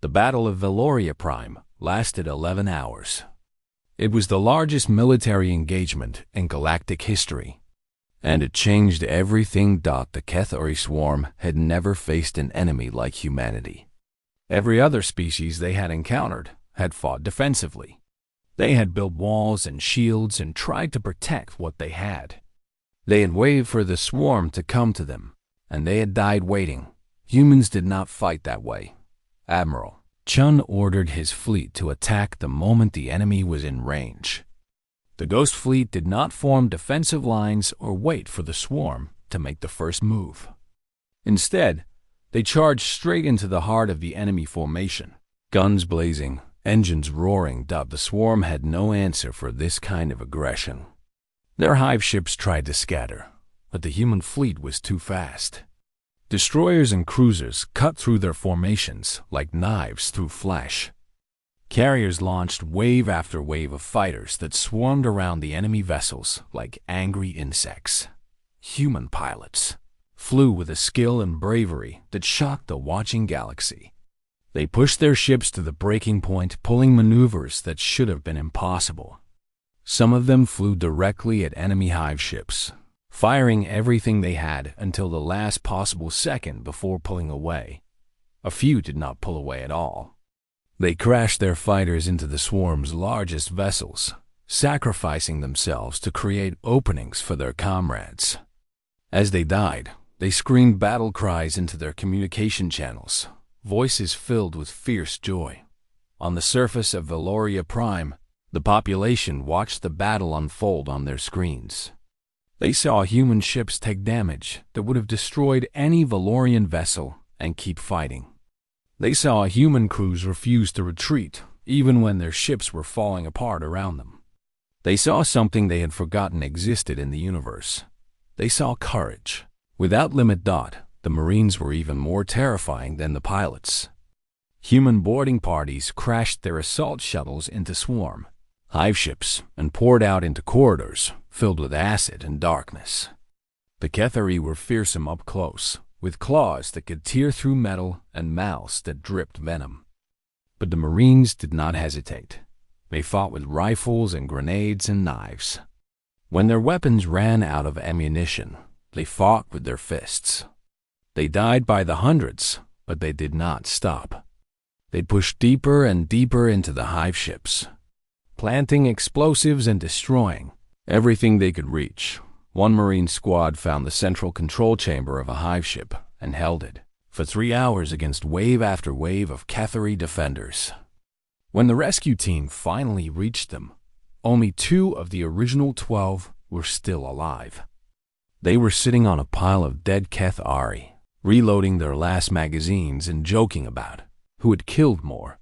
The Battle of Valoria Prime lasted 11 hours. It was the largest military engagement in galactic history, and it changed everything. The Cathari swarm had never faced an enemy like humanity. Every other species they had encountered had fought defensively. They had built walls and shields and tried to protect what they had. They had waited for the swarm to come to them, and they had died waiting. Humans did not fight that way. Admiral Chun ordered his fleet to attack the moment the enemy was in range. The Ghost Fleet did not form defensive lines or wait for the swarm to make the first move. Instead, they charged straight into the heart of the enemy formation. Guns blazing, engines roaring. The swarm had no answer for this kind of aggression. Their hive ships tried to scatter, but the human fleet was too fast. Destroyers and cruisers cut through their formations like knives through flesh. Carriers launched wave after wave of fighters that swarmed around the enemy vessels like angry insects. Human pilots flew with a skill and bravery that shocked the watching galaxy. They pushed their ships to the breaking point, pulling maneuvers that should have been impossible. Some of them flew directly at enemy hive ships, firing everything they had until the last possible second before pulling away. A few did not pull away at all. They crashed their fighters into the swarm's largest vessels, sacrificing themselves to create openings for their comrades. As they died, they screamed battle cries into their communication channels, voices filled with fierce joy. On the surface of Valoria Prime, the population watched the battle unfold on their screens. They saw human ships take damage that would have destroyed any Valorian vessel and keep fighting. They saw human crews refuse to retreat, even when their ships were falling apart around them. They saw something they had forgotten existed in the universe. They saw courage. Without limit. The Marines were even more terrifying than the pilots. Human boarding parties crashed their assault shuttles into swarm hive ships and poured out into corridors filled with acid and darkness. The Cathari were fearsome up close, with claws that could tear through metal and mouths that dripped venom. But the Marines did not hesitate. They fought with rifles and grenades and knives. When their weapons ran out of ammunition, they fought with their fists. They died by the hundreds, but they did not stop. They pushed deeper and deeper into the hive ships, planting explosives and destroying everything they could reach. One Marine squad found the central control chamber of a hive ship and held it for 3 hours against wave after wave of Cathari defenders. When the rescue team finally reached them, only 2 of the original 12 were still alive. They were sitting on a pile of dead Cathari, reloading their last magazines and joking about who had killed more.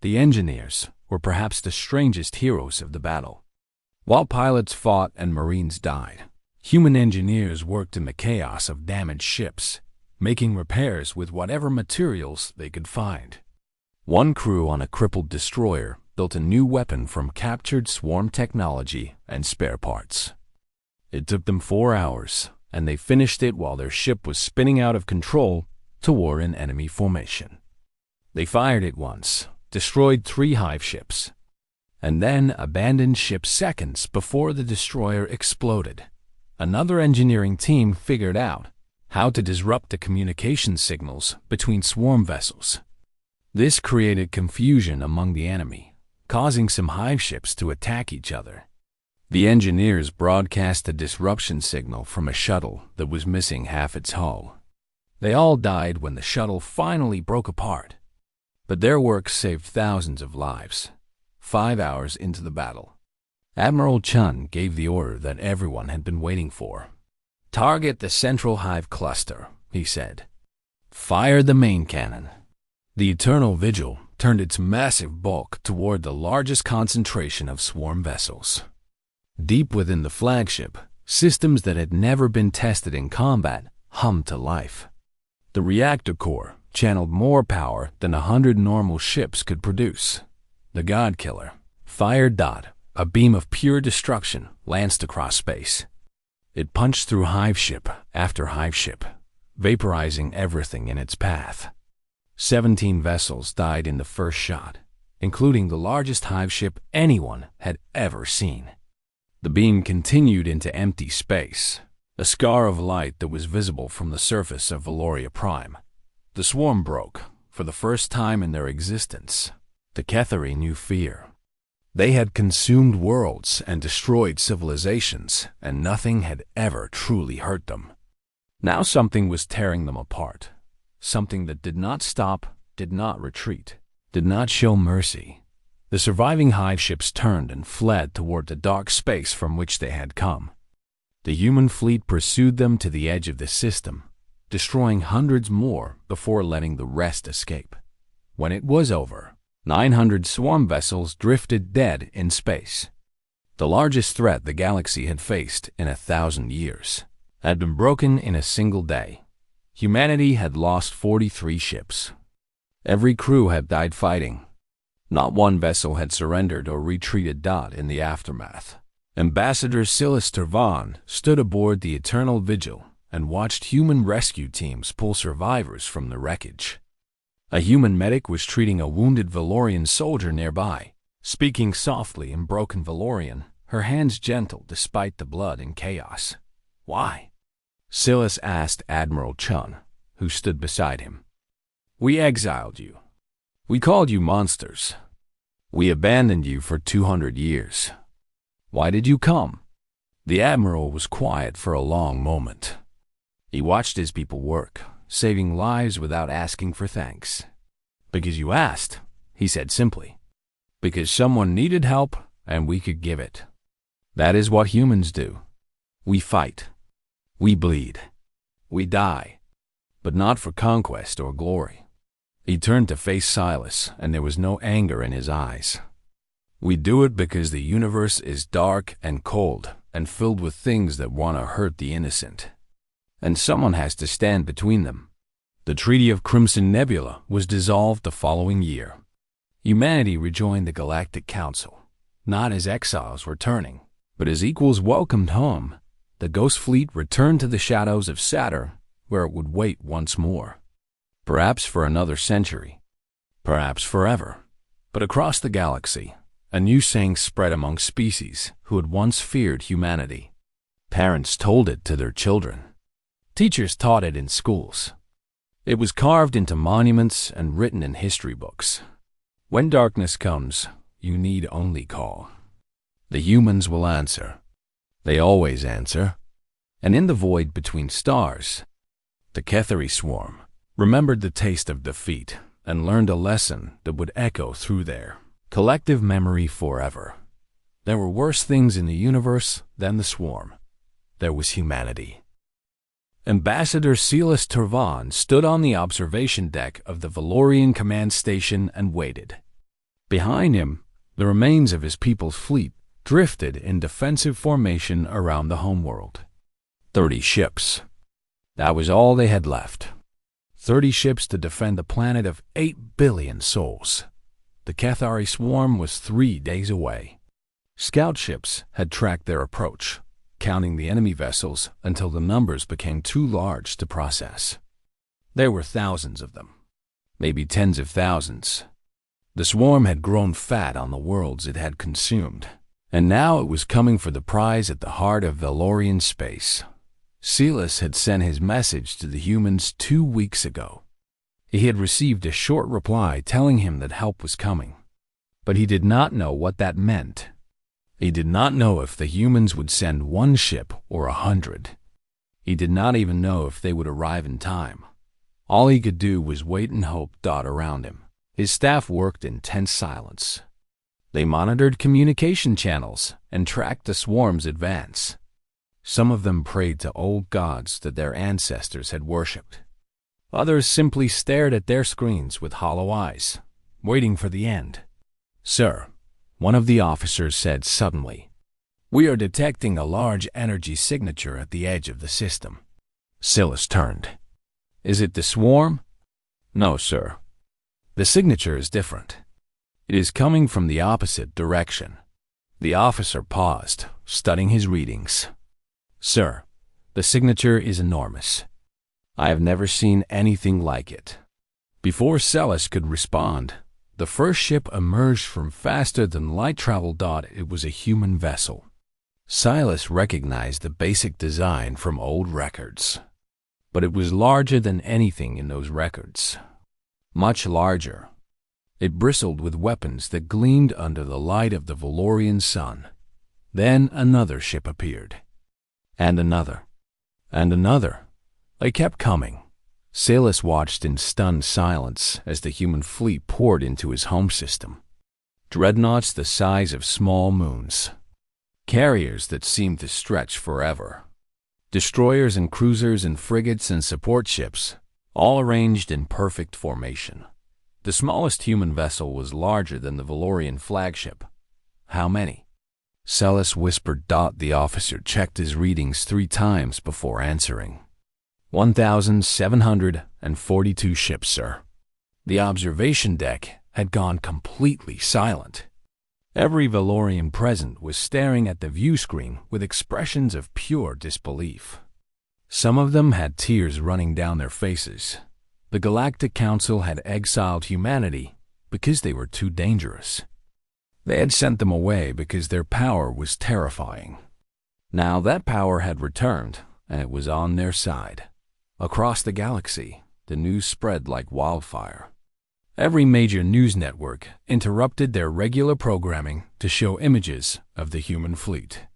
The engineers were perhaps the strangest heroes of the battle. While pilots fought and Marines died, human engineers worked in the chaos of damaged ships, making repairs with whatever materials they could find. One crew on a crippled destroyer built a new weapon from captured swarm technology and spare parts. It took them 4 hours, and they finished it while their ship was spinning out of control toward an enemy formation. They fired it once, destroyed 3 hive ships, and then abandoned ship seconds before the destroyer exploded. Another engineering team figured out how to disrupt the communication signals between swarm vessels. This created confusion among the enemy, causing some hive ships to attack each other. The engineers broadcast a disruption signal from a shuttle that was missing half its hull. They all died when the shuttle finally broke apart, but their work saved thousands of lives. 5 hours into the battle, Admiral Chun gave the order that everyone had been waiting for. "Target the central hive cluster," he said. "Fire the main cannon." The Eternal Vigil turned its massive bulk toward the largest concentration of swarm vessels. Deep within the flagship, systems that had never been tested in combat hummed to life. The reactor core channeled more power than 100 normal ships could produce. The God Killer fired. A beam of pure destruction lanced across space. It punched through hive ship after hive ship, vaporizing everything in its path. 17 vessels died in the first shot, including the largest hive ship anyone had ever seen. The beam continued into empty space, a scar of light that was visible from the surface of Valoria Prime. The swarm broke, for the first time in their existence. The Kethari knew fear. They had consumed worlds and destroyed civilizations, and nothing had ever truly hurt them. Now something was tearing them apart. Something that did not stop, did not retreat, did not show mercy. The surviving hive ships turned and fled toward the dark space from which they had come. The human fleet pursued them to the edge of the system, destroying hundreds more before letting the rest escape. When it was over, 900 swarm vessels drifted dead in space. The largest threat the galaxy had faced in 1,000 years had been broken in a single day. Humanity had lost 43 ships. Every crew had died fighting. Not one vessel had surrendered or retreated. In the aftermath, Ambassador Silas Tervan stood aboard the Eternal Vigil and watched human rescue teams pull survivors from the wreckage. A human medic was treating a wounded Valorian soldier nearby, speaking softly in broken Valorian, her hands gentle despite the blood and chaos. "Why?" Silas asked Admiral Chun, who stood beside him. "We exiled you. We called you monsters. We abandoned you for 200 years. Why did you come?" The Admiral was quiet for a long moment. He watched his people work, saving lives without asking for thanks. "Because you asked," he said simply. "Because someone needed help and we could give it. That is what humans do. We fight. We bleed. We die. But not for conquest or glory." He turned to face Silas, and there was no anger in his eyes. "We do it because the universe is dark and cold and filled with things that want to hurt the innocent. And someone has to stand between them." The Treaty of Crimson Nebula was dissolved the following year. Humanity rejoined the Galactic Council, not as exiles returning, but as equals welcomed home. The Ghost Fleet returned to the shadows of Saturn, where it would wait once more. Perhaps for another century, perhaps forever. But across the galaxy, a new saying spread among species who had once feared humanity. Parents told it to their children. Teachers taught it in schools. It was carved into monuments and written in history books. When darkness comes, you need only call. The humans will answer. They always answer. And in the void between stars, the Kethari swarm remembered the taste of defeat and learned a lesson that would echo through their collective memory forever. There were worse things in the universe than the swarm. There was humanity. Ambassador Silas Tervan stood on the observation deck of the Valorian command station and waited. Behind him, the remains of his people's fleet drifted in defensive formation around the homeworld. 30 ships. That was all they had left. 30 ships to defend a planet of 8 billion souls. The Kethari swarm was 3 days away. Scout ships had tracked their approach, counting the enemy vessels until the numbers became too large to process. There were thousands of them, maybe tens of thousands. The swarm had grown fat on the worlds it had consumed, and now it was coming for the prize at the heart of Valorian space. Silas had sent his message to the humans 2 weeks ago. He had received a short reply telling him that help was coming, but he did not know what that meant. He did not know if the humans would send 1 ship or 100. He did not even know if they would arrive in time. All he could do was wait and hope. Around him, his staff worked in tense silence. They monitored communication channels and tracked the swarm's advance. Some of them prayed to old gods that their ancestors had worshipped. Others simply stared at their screens with hollow eyes, waiting for the end. "Sir," one of the officers said suddenly, "we are detecting a large energy signature at the edge of the system." Silas turned. "Is it the swarm?" "No, sir. The signature is different. It is coming from the opposite direction." The officer paused, studying his readings. "Sir, the signature is enormous. I have never seen anything like it. Before Celis could respond, the first ship emerged from faster-than-light travel. It was a human vessel. Silas recognized the basic design from old records, but it was larger than anything in those records. Much larger. It bristled with weapons that gleamed under the light of the Valorian sun. Then another ship appeared. And another. And another. They kept coming. Silas watched in stunned silence as the human fleet poured into his home system. Dreadnoughts the size of small moons. Carriers that seemed to stretch forever. Destroyers and cruisers and frigates and support ships, all arranged in perfect formation. The smallest human vessel was larger than the Valorian flagship. How many? Celis whispered. The officer checked his readings 3 times before answering. 1,742 ships, sir. The observation deck had gone completely silent. Every Valorian present was staring at the view screen with expressions of pure disbelief. Some of them had tears running down their faces. The Galactic Council had exiled humanity because they were too dangerous. They had sent them away because their power was terrifying. Now that power had returned, and it was on their side. Across the galaxy, the news spread like wildfire. Every major news network interrupted their regular programming to show images of the human fleet.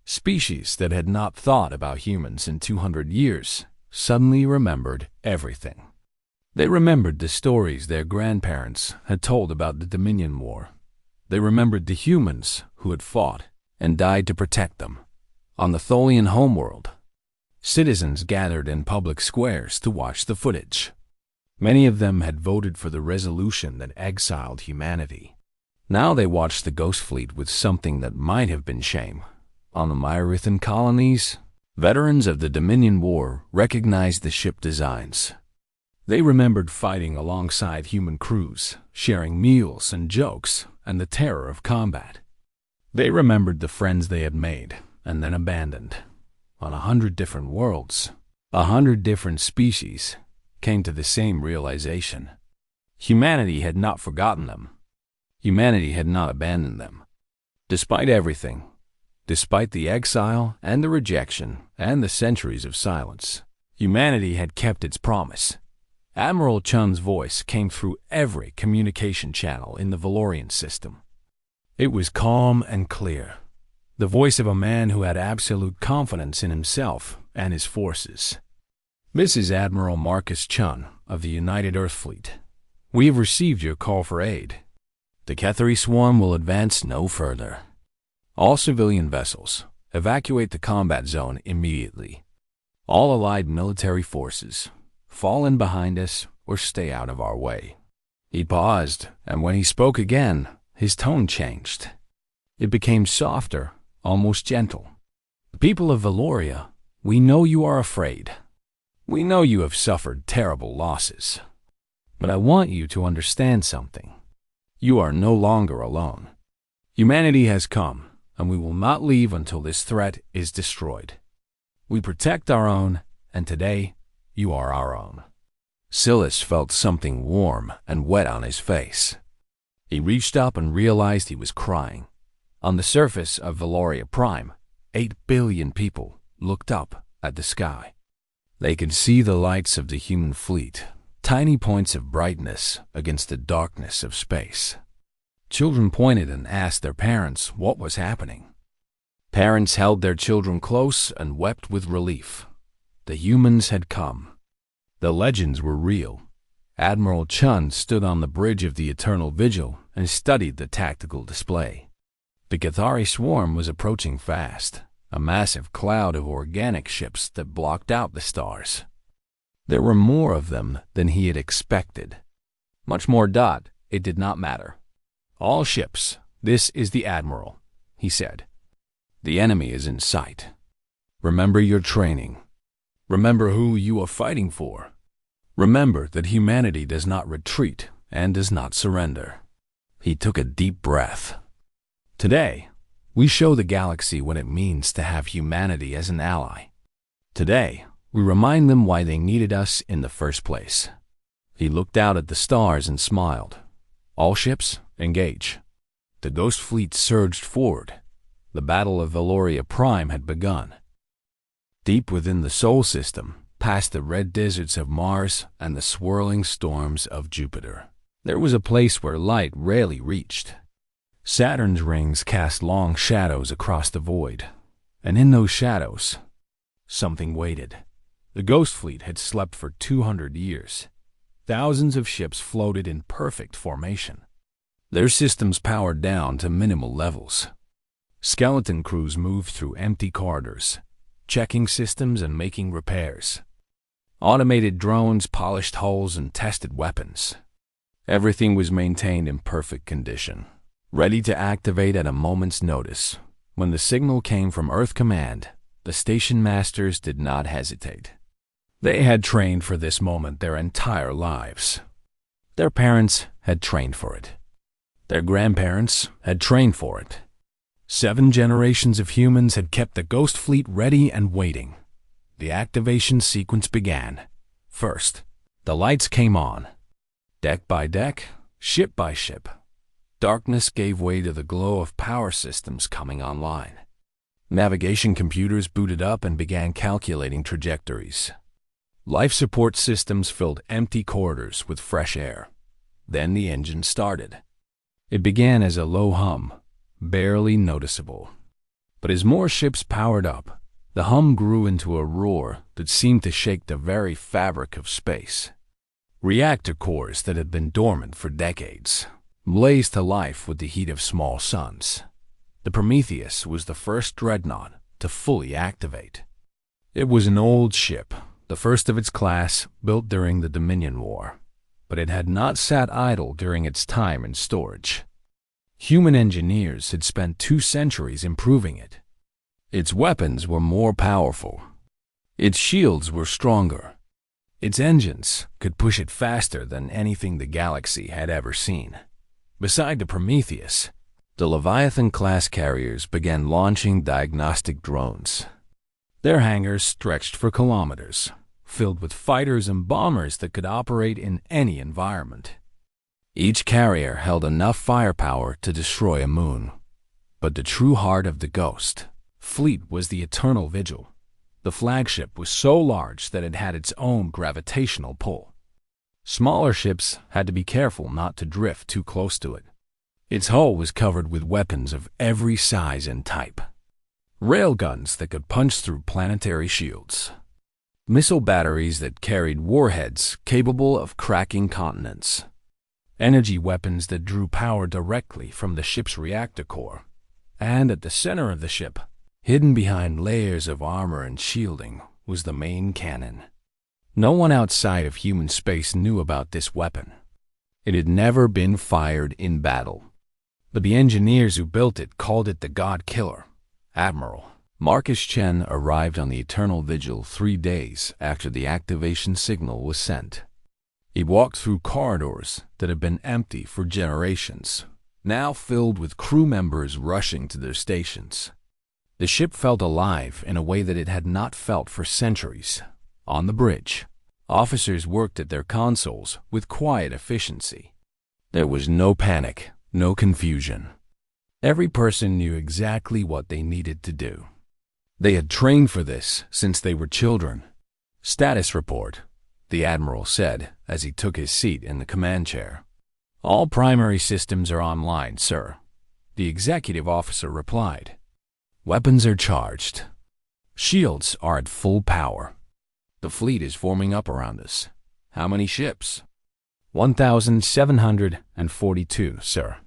Species that had not thought about humans in 200 years suddenly remembered everything. They remembered the stories their grandparents had told about the Dominion War. They remembered the humans who had fought and died to protect them. On the Tholian homeworld, citizens gathered in public squares to watch the footage. Many of them had voted for the resolution that exiled humanity. Now they watched the Ghost Fleet with something that might have been shame. On the Myrithan colonies, veterans of the Dominion War recognized the ship designs. They remembered fighting alongside human crews, sharing meals and jokes, and the terror of combat. They remembered the friends they had made and then abandoned. On 100 different worlds, 100 different species came to the same realization. Humanity had not forgotten them. Humanity had not abandoned them. Despite everything, despite the exile and the rejection and the centuries of silence, humanity had kept its promise. Admiral Chun's voice came through every communication channel in the Valorian system. It was calm and clear, the voice of a man who had absolute confidence in himself and his forces. This is Admiral Marcus Chun of the United Earth Fleet. We have received your call for aid. The Kethari swarm will advance no further. All civilian vessels, evacuate the combat zone immediately. All allied military forces, fall in behind us or stay out of our way. He paused, and when he spoke again, his tone changed. It became softer, almost gentle. People of Valoria, we know you are afraid. We know you have suffered terrible losses. But I want you to understand something. You are no longer alone. Humanity has come, and we will not leave until this threat is destroyed. We protect our own, and today, you are our own. Silas felt something warm and wet on his face. He reached up and realized he was crying. On the surface of Valoria Prime, 8 billion people looked up at the sky. They could see the lights of the human fleet, tiny points of brightness against the darkness of space. Children pointed and asked their parents what was happening. Parents held their children close and wept with relief. The humans had come. The legends were real. Admiral Chun stood on the bridge of the Eternal Vigil and studied the tactical display. The Kethari swarm was approaching fast, a massive cloud of organic ships that blocked out the stars. There were more of them than he had expected. Much more. It did not matter. All ships, this is the Admiral, he said. The enemy is in sight. Remember your training. Remember who you are fighting for. Remember that humanity does not retreat and does not surrender. He took a deep breath. Today, we show the galaxy what it means to have humanity as an ally. Today, we remind them why they needed us in the first place. He looked out at the stars and smiled. All ships, engage. The Ghost Fleet surged forward. The Battle of Valoria Prime had begun. Deep within the Sol system, past the red deserts of Mars and the swirling storms of Jupiter, there was a place where light rarely reached. Saturn's rings cast long shadows across the void, and in those shadows, something waited. The Ghost Fleet had slept for 200 years. Thousands of ships floated in perfect formation, their systems powered down to minimal levels. Skeleton crews moved through empty corridors, checking systems and making repairs. Automated drones polished hulls and tested weapons. Everything was maintained in perfect condition, ready to activate at a moment's notice. When the signal came from Earth Command, the station masters did not hesitate. They had trained for this moment their entire lives. Their parents had trained for it. Their grandparents had trained for it. 7 generations of humans had kept the Ghost Fleet ready and waiting. The activation sequence began. First, the lights came on. Deck by deck, ship by ship. Darkness gave way to the glow of power systems coming online. Navigation computers booted up and began calculating trajectories. Life support systems filled empty corridors with fresh air. Then the engine started. It began as a low hum, barely noticeable. But as more ships powered up, the hum grew into a roar that seemed to shake the very fabric of space. Reactor cores that had been dormant for decades blazed to life with the heat of small suns. The Prometheus was the first dreadnought to fully activate. It was an old ship, the first of its class, built during the Dominion War, but it had not sat idle during its time in storage. Human engineers had spent 2 centuries improving it. Its weapons were more powerful. Its shields were stronger. Its engines could push it faster than anything the galaxy had ever seen. Beside the Prometheus, the Leviathan-class carriers began launching diagnostic drones. Their hangars stretched for kilometers, filled with fighters and bombers that could operate in any environment. Each carrier held enough firepower to destroy a moon. But the true heart of the Ghost Fleet was the Eternal Vigil. The flagship was so large that it had its own gravitational pull. Smaller ships had to be careful not to drift too close to it. Its hull was covered with weapons of every size and type. Railguns that could punch through planetary shields. Missile batteries that carried warheads capable of cracking continents. Energy weapons that drew power directly from the ship's reactor core. And at the center of the ship, hidden behind layers of armor and shielding, was the main cannon. No one outside of human space knew about this weapon. It had never been fired in battle. But the engineers who built it called it the God Killer. Admiral Marcus Chen arrived on the Eternal Vigil 3 days after the activation signal was sent. He walked through corridors that had been empty for generations, now filled with crew members rushing to their stations. The ship felt alive in a way that it had not felt for centuries. On the bridge, officers worked at their consoles with quiet efficiency. There was no panic, no confusion. Every person knew exactly what they needed to do. They had trained for this since they were children. "Status report," the Admiral said as he took his seat in the command chair. "All primary systems are online, sir," the executive officer replied. "Weapons are charged. Shields are at full power. The fleet is forming up around us. How many ships?" 1,742, sir.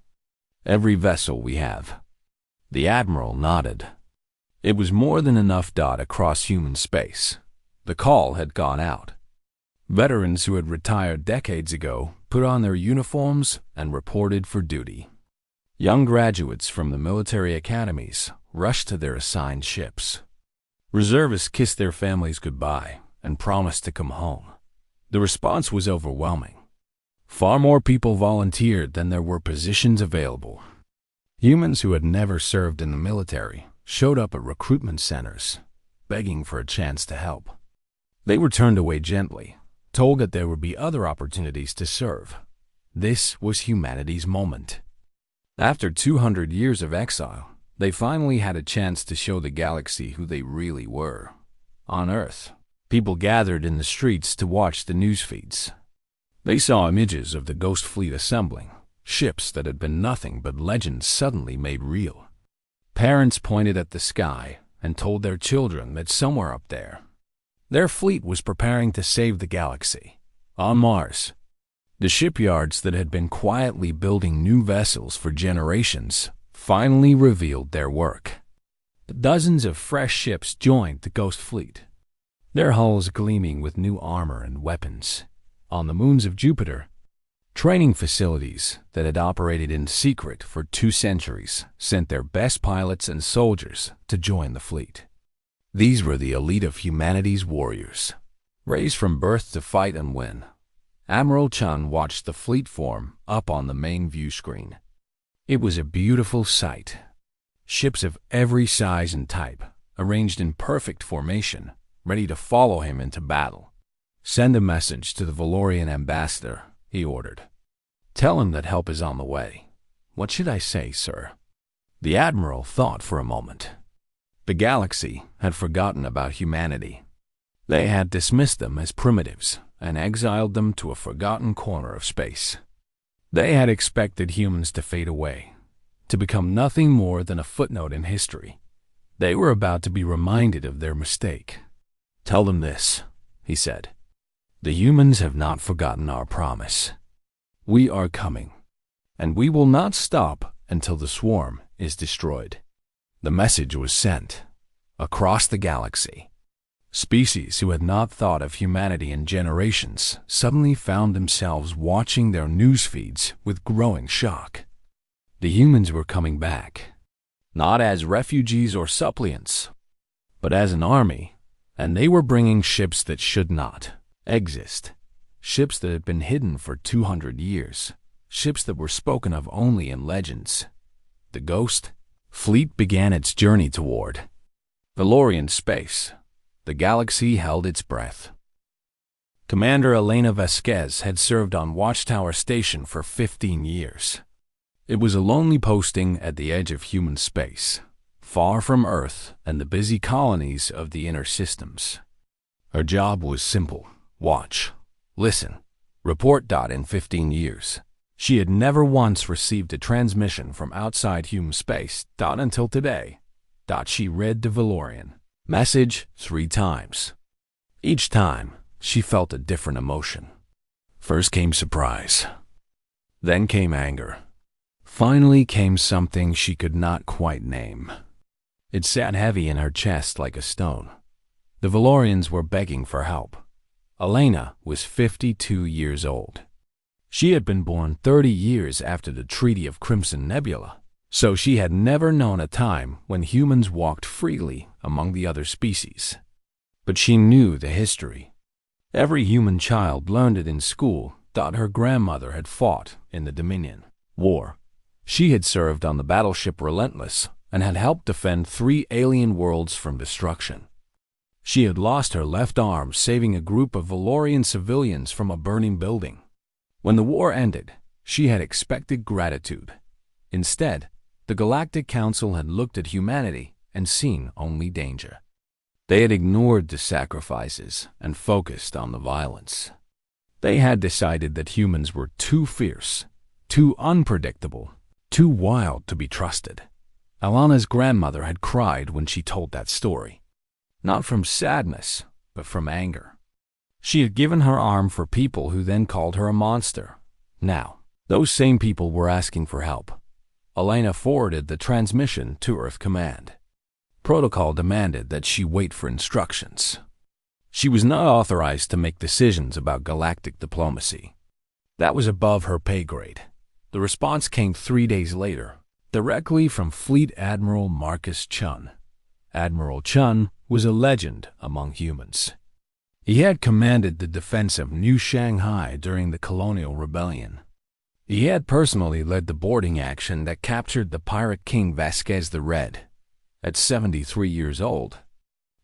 "Every vessel we have." The Admiral nodded. It was more than enough dot across human space. The call had gone out. Veterans who had retired decades ago put on their uniforms and reported for duty. Young graduates from the military academies rushed to their assigned ships. Reservists kissed their families goodbye and promised to come home. The response was overwhelming. Far more people volunteered than there were positions available. Humans who had never served in the military showed up at recruitment centers, begging for a chance to help. They were turned away gently, told that there would be other opportunities to serve. This was humanity's moment. After 200 years of exile, they finally had a chance to show the galaxy who they really were. On Earth, people gathered in the streets to watch the news feeds. They saw images of the Ghost Fleet assembling, ships that had been nothing but legends suddenly made real. Parents pointed at the sky and told their children that somewhere up there, their fleet was preparing to save the galaxy. On Mars, the shipyards that had been quietly building new vessels for generations finally revealed their work. Dozens of fresh ships joined the Ghost Fleet, their hulls gleaming with new armor and weapons. On the moons of Jupiter, training facilities that had operated in secret for 2 centuries sent their best pilots and soldiers to join the fleet. These were the elite of humanity's warriors, raised from birth to fight and win. Admiral Chun watched the fleet form up on the main view screen. It was a beautiful sight. Ships of every size and type, arranged in perfect formation, ready to follow him into battle. "Send a message to the Valorian ambassador," he ordered. "Tell him that help is on the way." "What should I say, sir?" The admiral thought for a moment. The galaxy had forgotten about humanity. They had dismissed them as primitives and exiled them to a forgotten corner of space. They had expected humans to fade away, to become nothing more than a footnote in history. They were about to be reminded of their mistake. "Tell them this," he said. "The humans have not forgotten our promise. We are coming, and we will not stop until the swarm is destroyed." The message was sent across the galaxy. Species who had not thought of humanity in generations suddenly found themselves watching their news feeds with growing shock. The humans were coming back, not as refugees or suppliants, but as an army, and they were bringing ships that should not exist, ships that had been hidden for 200 years, ships that were spoken of only in legends. The Ghost Fleet began its journey toward Valorian space. The galaxy held its breath. Commander Elena Vasquez had served on Watchtower Station for 15 years. It was a lonely posting at the edge of human space, far from Earth and the busy colonies of the inner systems. Her job was simple: watch, listen, report. In 15 years, she had never once received a transmission from outside human space. Until today. She read the Valorian message 3 times. Each time, she felt a different emotion. First came surprise. Then came anger. Finally came something she could not quite name. It sat heavy in her chest like a stone. The Valorians were begging for help. Elena was 52 years old. She had been born 30 years after the Treaty of Crimson Nebula, so she had never known a time when humans walked freely among the other species. But she knew the history. Every human child learned it in school. Her grandmother had fought in the Dominion War. She had served on the battleship Relentless and had helped defend 3 alien worlds from destruction. She had lost her left arm saving a group of Valorian civilians from a burning building. When the war ended, she had expected gratitude. Instead, the Galactic Council had looked at humanity and seen only danger. They had ignored the sacrifices and focused on the violence. They had decided that humans were too fierce, too unpredictable, too wild to be trusted. Alana's grandmother had cried when she told that story. Not from sadness, but from anger. She had given her arm for people who then called her a monster. Now, those same people were asking for help. Elena forwarded the transmission to Earth Command. Protocol demanded that she wait for instructions. She was not authorized to make decisions about galactic diplomacy. That was above her pay grade. The response came 3 days later, directly from Fleet Admiral Marcus Chun. Admiral Chun was a legend among humans. He had commanded the defense of New Shanghai during the Colonial Rebellion. He had personally led the boarding action that captured the pirate king Vasquez the Red. At 73 years old,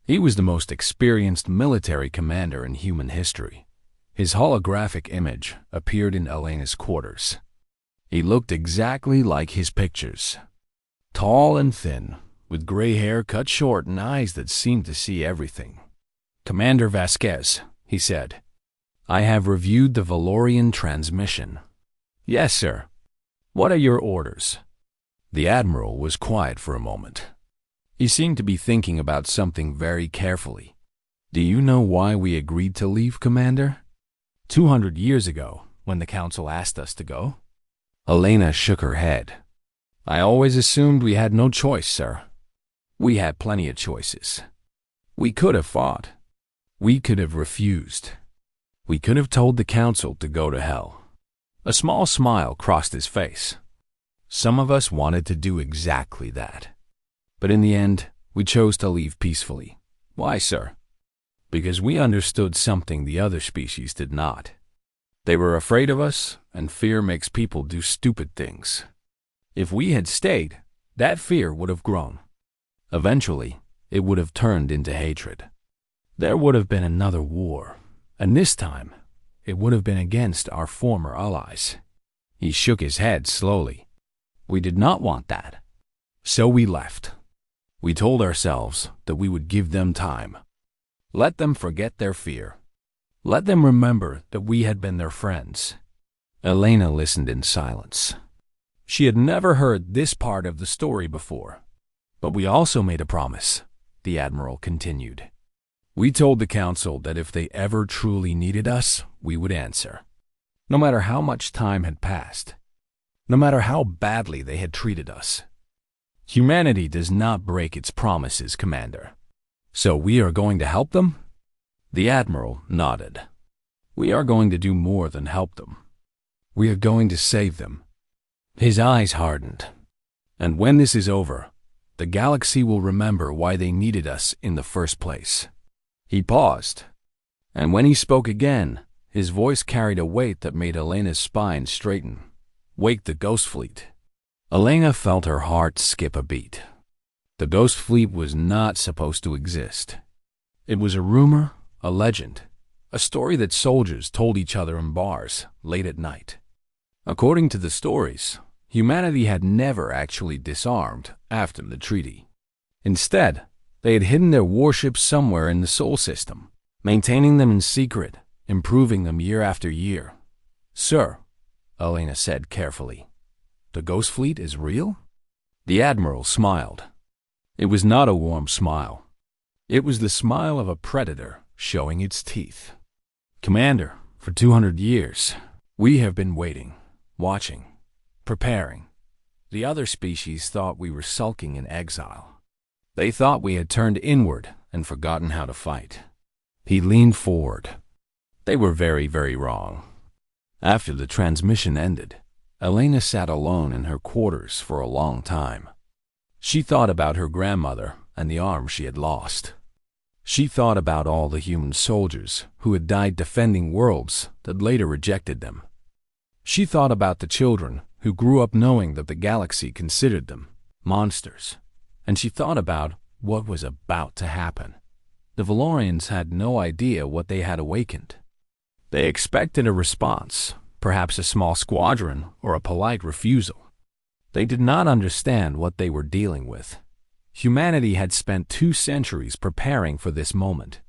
he was the most experienced military commander in human history. His holographic image appeared in Elena's quarters. He looked exactly like his pictures. Tall and thin, with gray hair cut short and eyes that seemed to see everything. "Commander Vasquez," he said, "I have reviewed the Valorian transmission." "Yes, sir. What are your orders?" The Admiral was quiet for a moment. He seemed to be thinking about something very carefully. "Do you know why we agreed to leave, Commander?" 200 years ago, when the Council asked us to go." Elena shook her head. "I always assumed we had no choice, sir. We had plenty of choices. We could have fought. We could have refused. We could have told the Council to go to hell." A small smile crossed his face. "Some of us wanted to do exactly that. But in the end, we chose to leave peacefully." "Why, sir?" "Because we understood something the other species did not. They were afraid of us, and fear makes people do stupid things. If we had stayed, that fear would have grown. Eventually, it would have turned into hatred. There would have been another war, and this time, it would have been against our former allies." He shook his head slowly. "We did not want that. So we left. We told ourselves that we would give them time. Let them forget their fear. Let them remember that we had been their friends." Elena listened in silence. She had never heard this part of the story before. "But we also made a promise," the Admiral continued. "We told the Council that if they ever truly needed us, we would answer. No matter how much time had passed. No matter how badly they had treated us. Humanity does not break its promises, Commander. So we are going to help them?" The Admiral nodded. "We are going to do more than help them. We are going to save them." His eyes hardened. "And when this is over, the galaxy will remember why they needed us in the first place." He paused, and when he spoke again, his voice carried a weight that made Elena's spine straighten. "Wake the Ghost Fleet." Elena felt her heart skip a beat. The Ghost Fleet was not supposed to exist. It was a rumor, a legend, a story that soldiers told each other in bars late at night. According to the stories, humanity had never actually disarmed after the treaty. Instead, they had hidden their warships somewhere in the Sol system, maintaining them in secret, improving them year after year. "Sir," Elena said carefully, "the Ghost Fleet is real?" The Admiral smiled. It was not a warm smile. It was the smile of a predator showing its teeth. "Commander, for 200 years, we have been waiting, watching, preparing. The other species thought we were sulking in exile. They thought we had turned inward and forgotten how to fight." He leaned forward. "They were very, very wrong." After the transmission ended, Elena sat alone in her quarters for a long time. She thought about her grandmother and the arm she had lost. She thought about all the human soldiers who had died defending worlds that later rejected them. She thought about the children who grew up knowing that the galaxy considered them monsters. And she thought about what was about to happen. The Valorians had no idea what they had awakened. They expected a response, perhaps a small squadron or a polite refusal. They did not understand what they were dealing with. Humanity had spent 2 centuries preparing for this moment.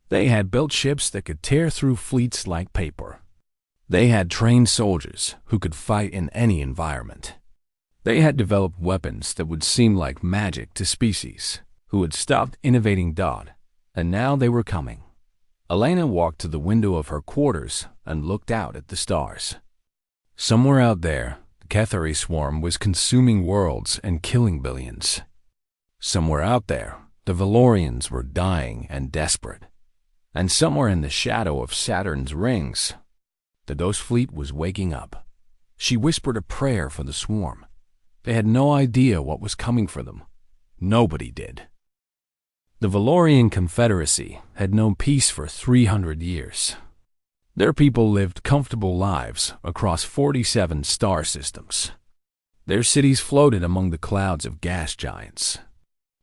They had built ships that could tear through fleets like paper. They had trained soldiers who could fight in any environment. They had developed weapons that would seem like magic to species who had stopped innovating dot, and now they were coming. Elena walked to the window of her quarters and looked out at the stars. Somewhere out there, the Cathari swarm was consuming worlds and killing billions. Somewhere out there, the Valorians were dying and desperate. And somewhere in the shadow of Saturn's rings, the Ghost Fleet was waking up. She whispered a prayer for the swarm. They had no idea what was coming for them. Nobody did. The Valorian Confederacy had known peace for 300 years. Their people lived comfortable lives across 47 star systems. Their cities floated among the clouds of gas giants.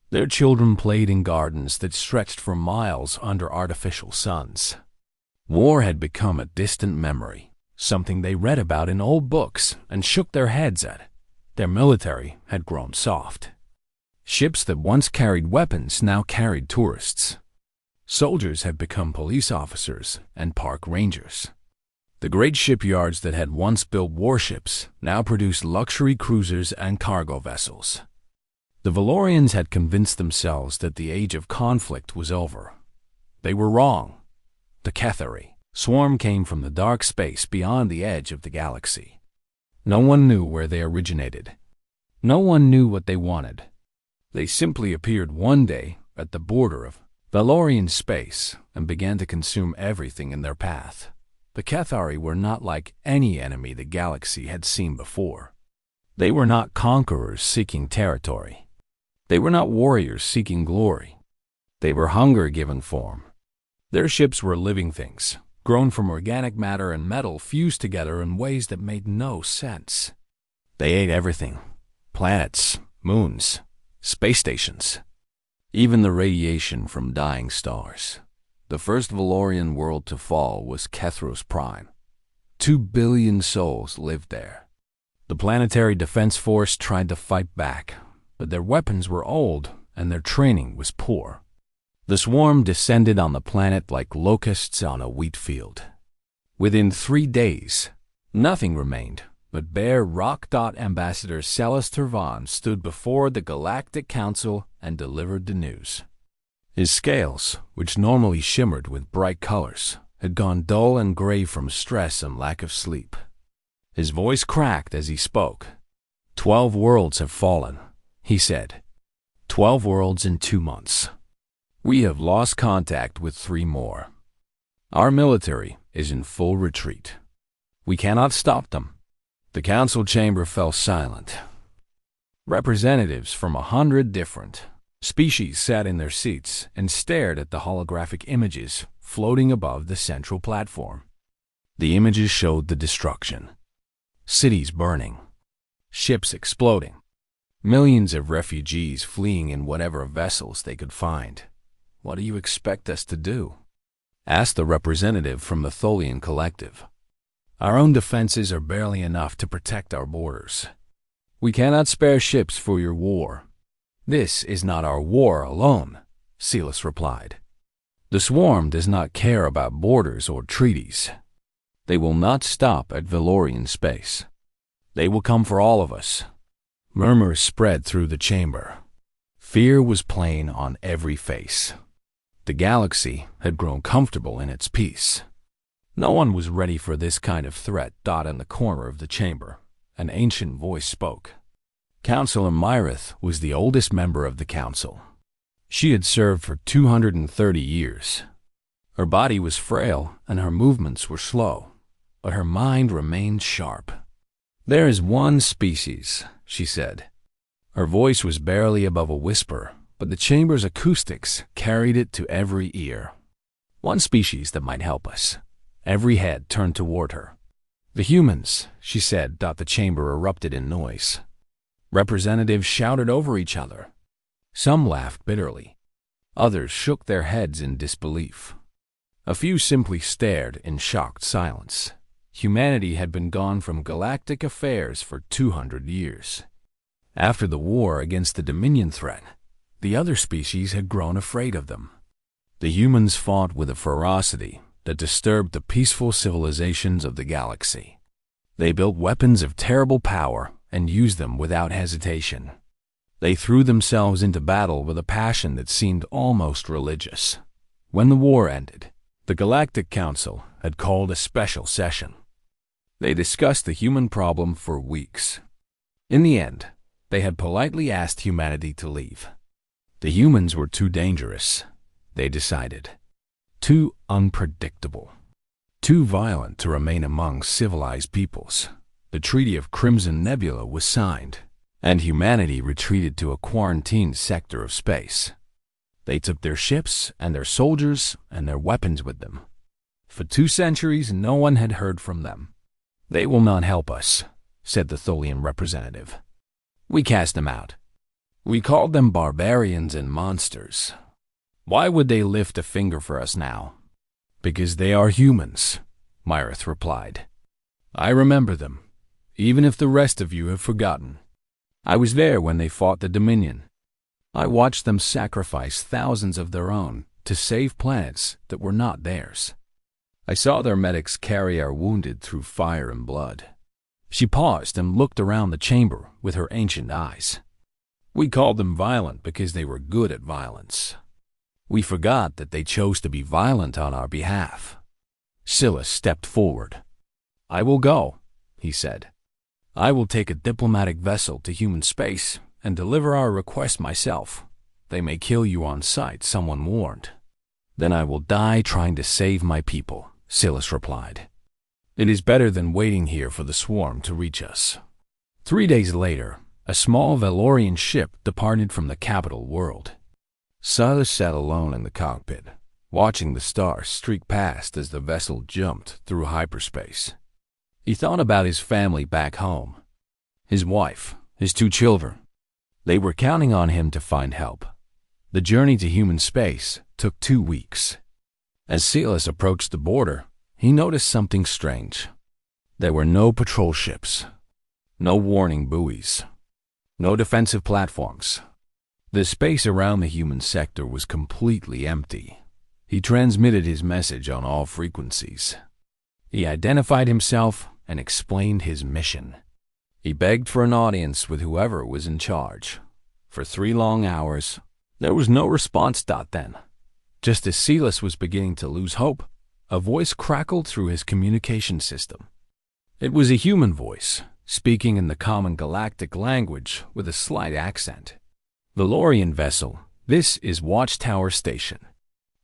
Their children played in gardens that stretched for miles under artificial suns. War had become a distant memory, something they read about in old books and shook their heads at. Their military had grown soft. Ships that once carried weapons now carried tourists. Soldiers had become police officers and park rangers. The great shipyards that had once built warships now produced luxury cruisers and cargo vessels. The Valorians had convinced themselves that the age of conflict was over. They were wrong. The HFY swarm came from the dark space beyond the edge of the galaxy. No one knew where they originated. No one knew what they wanted. They simply appeared one day at the border of Valorian space and began to consume everything in their path. The HFY were not like any enemy the galaxy had seen before. They were not conquerors seeking territory. They were not warriors seeking glory. They were hunger given form. Their ships were living things, grown from organic matter and metal fused together in ways that made no sense. They ate everything: planets, moons, space stations, even the radiation from dying stars. The first Valorian world to fall was Kethros Prime. 2 billion souls lived there. The Planetary Defense Force tried to fight back, but their weapons were old and their training was poor. The swarm descended on the planet like locusts on a wheat field. Within 3 days, nothing remained but bare rock. Ambassador Celis Tervan stood before the Galactic Council and delivered the news. His scales, which normally shimmered with bright colors, had gone dull and gray from stress and lack of sleep. His voice cracked as he spoke. 12 worlds have fallen, he said. 12 worlds in 2 months. We have lost contact with 3 more. Our military is in full retreat. We cannot stop them. The council chamber fell silent. Representatives from 100 different species sat in their seats and stared at the holographic images floating above the central platform. The images showed the destruction. Cities burning. Ships exploding. Millions of refugees fleeing in whatever vessels they could find. What do you expect us to do? Asked the representative from the Tholian Collective. Our own defenses are barely enough to protect our borders. We cannot spare ships for your war. This is not our war alone, Celis replied. The swarm does not care about borders or treaties. They will not stop at Valorian space. They will come for all of us. Murmurs spread through the chamber. Fear was plain on every face. The galaxy had grown comfortable in its peace. No one was ready for this kind of threat. In the corner of the chamber, an ancient voice spoke. Councilor Myrith was the oldest member of the council. She had served for 230 years. Her body was frail and her movements were slow, but her mind remained sharp. There is one species, she said. Her voice was barely above a whisper, but the chamber's acoustics carried it to every ear. One species that might help us. Every head turned toward her. The humans, she said. The chamber erupted in noise. Representatives shouted over each other. Some laughed bitterly. Others shook their heads in disbelief. A few simply stared in shocked silence. Humanity had been gone from galactic affairs for 200 years. After the war against the Dominion threat, the other species had grown afraid of them. The humans fought with a ferocity that disturbed the peaceful civilizations of the galaxy. They built weapons of terrible power and used them without hesitation. They threw themselves into battle with a passion that seemed almost religious. When the war ended, the Galactic Council had called a special session. They discussed the human problem for weeks. In the end, they had politely asked humanity to leave. The humans were too dangerous, they decided. Too unpredictable. Too violent to remain among civilized peoples. The Treaty of Crimson Nebula was signed, and humanity retreated to a quarantined sector of space. They took their ships and their soldiers and their weapons with them. For 2 centuries, no one had heard from them. They will not help us, said the Tholian representative. We cast them out. We called them barbarians and monsters. Why would they lift a finger for us now? Because they are humans, Myrith replied. I remember them, even if the rest of you have forgotten. I was there when they fought the Dominion. I watched them sacrifice thousands of their own to save planets that were not theirs. I saw their medics carry our wounded through fire and blood. She paused and looked around the chamber with her ancient eyes. We called them violent because they were good at violence. We forgot that they chose to be violent on our behalf. Silas stepped forward. I will go, he said. I will take a diplomatic vessel to human space and deliver our request myself. They may kill you on sight, someone warned. Then I will die trying to save my people, Silas replied. It is better than waiting here for the swarm to reach us. 3 days later, a small Valorian ship departed from the capital world. Silas sat alone in the cockpit, watching the stars streak past as the vessel jumped through hyperspace. He thought about his family back home, his wife, his 2 children. They were counting on him to find help. The journey to human space took 2 weeks. As Silas approached the border, he noticed something strange. There were no patrol ships, no warning buoys, no defensive platforms. The space around the human sector was completely empty. He transmitted his message on all frequencies. He identified himself and explained his mission. He begged for an audience with whoever was in charge. For 3 long hours, there was no response. Then, just as Silas was beginning to lose hope, a voice crackled through his communication system. It was a human voice, speaking in the common galactic language with a slight accent. Valorian vessel, this is Watchtower Station.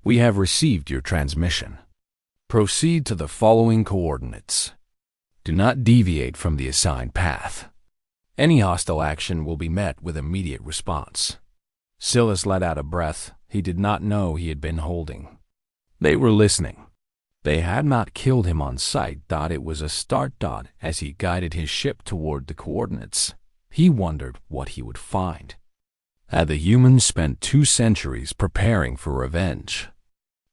We have received your transmission. Proceed to the following coordinates. Do not deviate from the assigned path. Any hostile action will be met with immediate response. Silas let out a breath he did not know he had been holding. They were listening. They had not killed him on sight. It was a start. As he guided his ship toward the coordinates, he wondered what he would find. Had the humans spent 2 centuries preparing for revenge?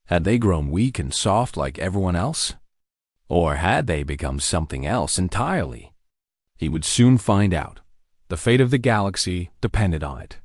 Had they grown weak and soft like everyone else? Or had they become something else entirely? He would soon find out. The fate of the galaxy depended on it.